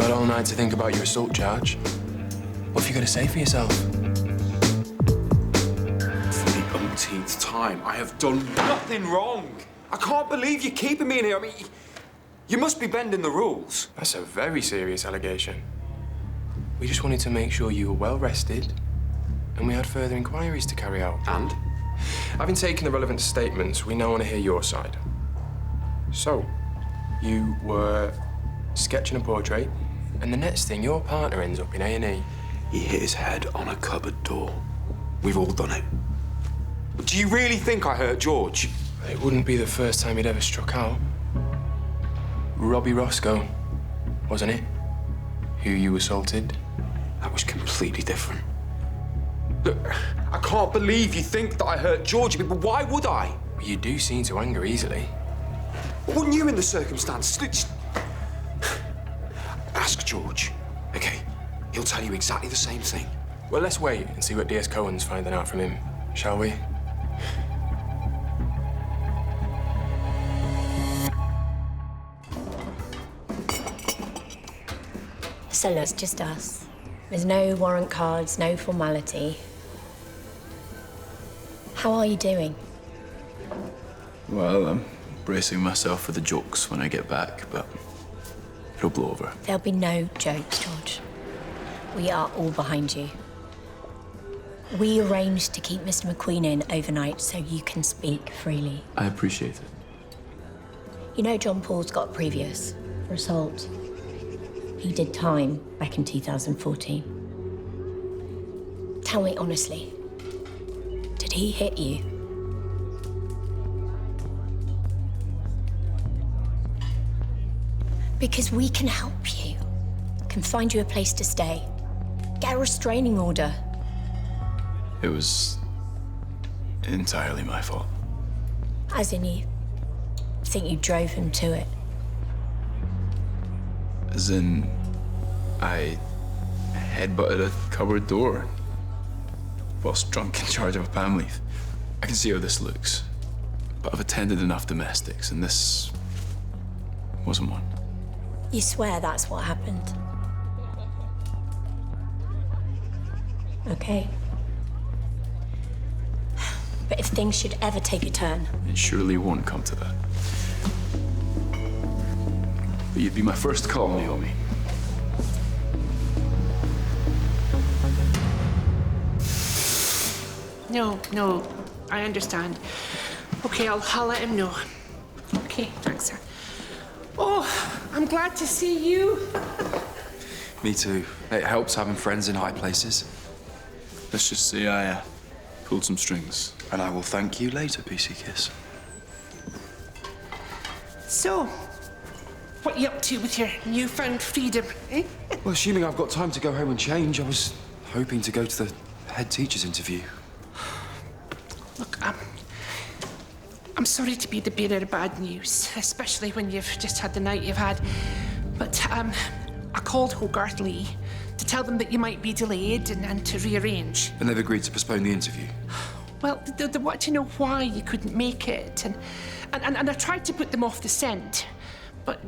You had all night to think about your assault charge. What have you got to say for yourself? For the umpteenth time, I have done nothing wrong. I can't believe you're keeping me in here. I mean, you must be bending the rules. That's a very serious allegation. We just wanted to make sure you were well rested, and we had further inquiries to carry out. And? Having taken the relevant statements, we now want to hear your side. So, you were sketching a portrait, and the next thing, your partner ends up in A&E. He hit his head on a cupboard door. We've all done it. Do you really think I hurt George? It wouldn't be the first time he'd ever struck out. Robbie Roscoe, wasn't it? Who you assaulted? That was completely different. Look, I can't believe you think that I hurt George, but why would I? You do seem to anger easily. Wouldn't you in the circumstances? Just ask George, okay? He'll tell you exactly the same thing. Well, let's wait and see what DS Cohen's finding out from him, shall we? So look, it's just us. There's no warrant cards, no formality. How are you doing? Well, I'm bracing myself for the jokes when I get back, but it'll blow over. There'll be no jokes, George. We are all behind you. We arranged to keep Mr. McQueen in overnight so you can speak freely. I appreciate it. You know John Paul's got a previous for assault. He did time back in 2014. Tell me honestly, did he hit you? Because we can help you. Can find you a place to stay. Get a restraining order. It was entirely my fault. As in you think you drove him to it? As in, I headbutted a cupboard door whilst drunk in charge of a palm leaf. I can see how this looks, but I've attended enough domestics, and this wasn't one. You swear that's what happened? Okay. But if things should ever take a turn... It surely won't come to that. But you'd be my first call, Naomi. No, I understand. Okay, I'll let him know. Okay, thanks, sir. Oh, I'm glad to see you. Me too. It helps having friends in high places. Let's just say I pulled some strings. And I will thank you later, PC Kiss. So, what are you up to with your newfound freedom, eh? Well, assuming I've got time to go home and change, I was hoping to go to the head teacher's interview. Look, I'm sorry to be the bearer of bad news, especially when you've just had the night you've had. But I called Hogarth Lee to tell them that you might be delayed and to rearrange. And they've agreed to postpone the interview? Well, they want to know why you couldn't make it, and I tried to put them off the scent, but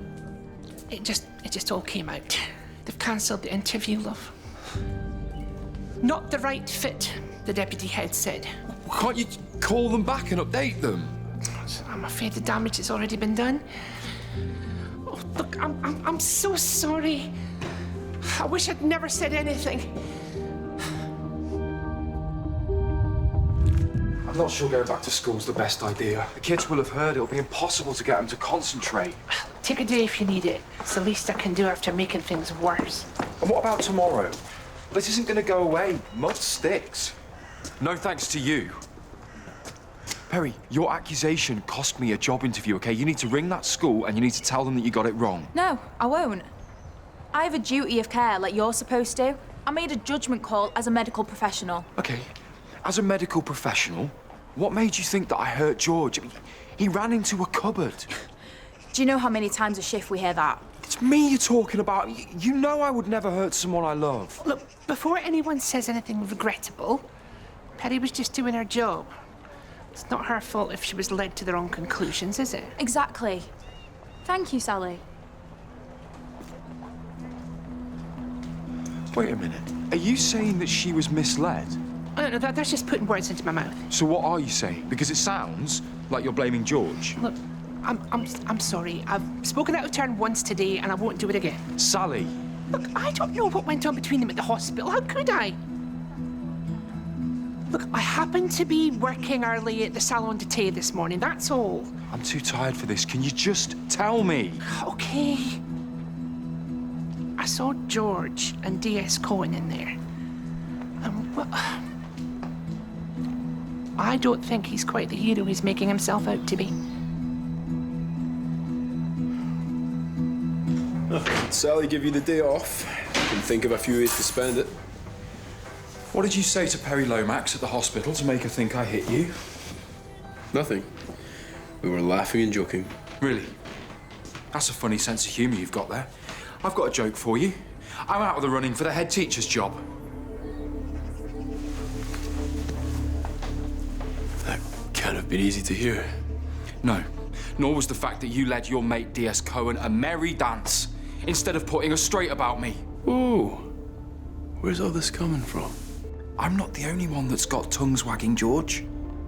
it just all came out. They've cancelled the interview, love. Not the right fit, the deputy head said. Can't you call them back and update them? I'm afraid the damage has already been done. Oh, look, I'm so sorry. I wish I'd never said anything. I'm not sure going back to school's the best idea. The kids will have heard it'll be impossible to get them to concentrate. Take a day if you need it. It's the least I can do after making things worse. And what about tomorrow? This isn't going to go away. Mud sticks. No thanks to you. Perry, your accusation cost me a job interview, okay? You need to ring that school and you need to tell them that you got it wrong. No, I won't. I have a duty of care like you're supposed to. I made a judgment call as a medical professional. Okay, as a medical professional, what made you think that I hurt George? I mean, he ran into a cupboard. Do you know how many times a shift we hear that? It's me you're talking about. You know I would never hurt someone I love. Look, before anyone says anything regrettable, Perry was just doing her job. It's not her fault if she was led to the wrong conclusions, is it? Exactly. Thank you, Sally. Wait a minute. Are you saying that she was misled? No, that's just putting words into my mouth. So what are you saying? Because it sounds like you're blaming George. Look, I'm sorry. I've spoken out of turn once today, and I won't do it again. Sally. Look, I don't know what went on between them at the hospital. How could I? Look, I happened to be working early at the salon de thé this morning, that's all. I'm too tired for this. Can you just tell me? Okay. I saw George and D.S. Cohen in there. Well, I don't think he's quite the hero he's making himself out to be. Sally give you the day off. You can think of a few ways to spend it. What did you say to Perry Lomax at the hospital to make her think I hit you? Nothing. We were laughing and joking. Really? That's a funny sense of humour you've got there. I've got a joke for you. I'm out of the running for the head teacher's job. That can't have been easy to hear. No, nor was the fact that you led your mate D.S. Cohen a merry dance instead of putting her straight about me. Ooh, where's all this coming from? I'm not the only one that's got tongues wagging, George.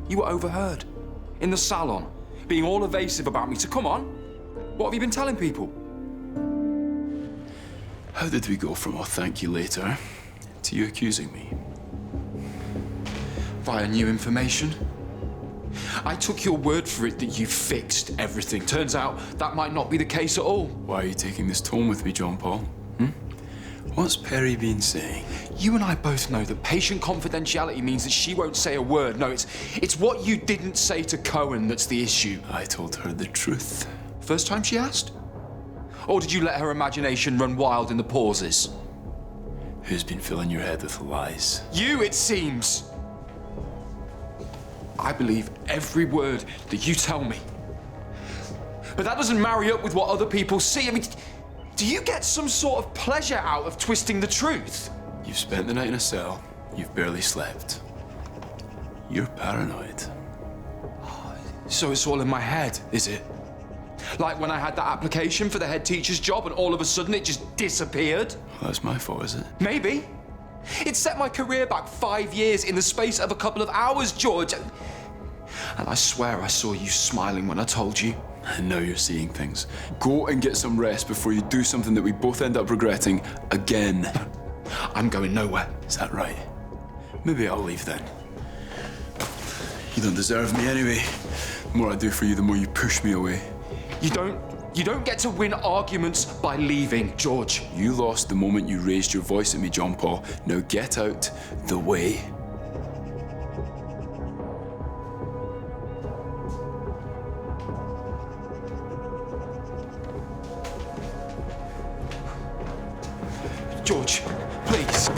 You were overheard in the salon, being all evasive about me. So come on, what have you been telling people? How did we go from "oh, thank you later" to you accusing me? Via new information. I took your word for it that you fixed everything. Turns out that might not be the case at all. Why are you taking this tone with me, John Paul? What's Perry been saying? You and I both know that patient confidentiality means that she won't say a word. No, it's what you didn't say to Cohen that's the issue. I told her the truth. First time she asked? Or did you let her imagination run wild in the pauses? Who's been filling your head with lies? You, it seems. I believe every word that you tell me. But that doesn't marry up with what other people see. I mean, do you get some sort of pleasure out of twisting the truth? You've spent the night in a cell. You've barely slept. You're paranoid. So it's all in my head, is it? Like when I had that application for the head teacher's job and all of a sudden it just disappeared? Well, that's my fault, is it? Maybe. It set my career back 5 years in the space of a couple of hours, George. And I swear I saw you smiling when I told you. And now you're seeing things. Go and get some rest before you do something that we both end up regretting again. I'm going nowhere. Is that right? Maybe I'll leave then. You don't deserve me anyway. The more I do for you, the more you push me away. You don't get to win arguments by leaving, George. You lost the moment you raised your voice at me, John Paul. Now get out the way. George, please.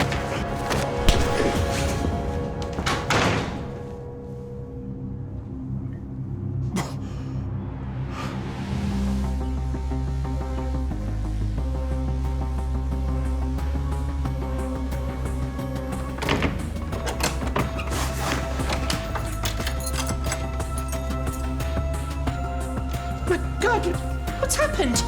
My God, what's happened?